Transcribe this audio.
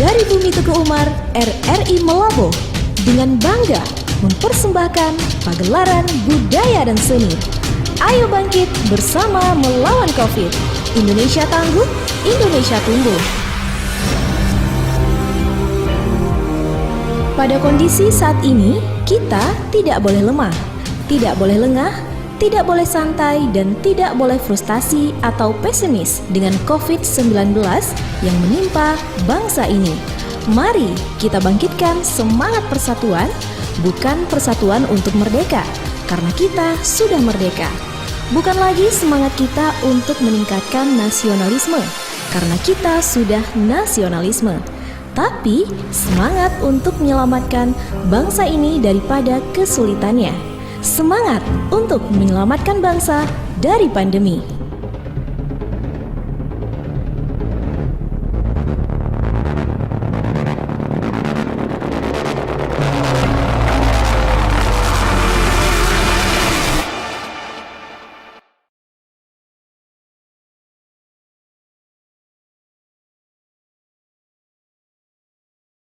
Dari Bumi Teguh Umar, RRI Melabuh dengan bangga mempersembahkan pagelaran budaya dan seni. Ayo bangkit bersama melawan COVID. Indonesia tangguh, Indonesia tumbuh. Pada kondisi saat ini, kita tidak boleh lemah, tidak boleh lengah, tidak boleh santai, dan tidak boleh frustasi atau pesimis dengan COVID-19 yang menimpa bangsa ini. Mari kita bangkitkan semangat persatuan, bukan persatuan untuk merdeka, karena kita sudah merdeka. Bukan lagi semangat kita untuk meningkatkan nasionalisme, karena kita sudah nasionalisme. Tapi semangat untuk menyelamatkan bangsa ini daripada kesulitannya. Semangat untuk menyelamatkan bangsa dari pandemi.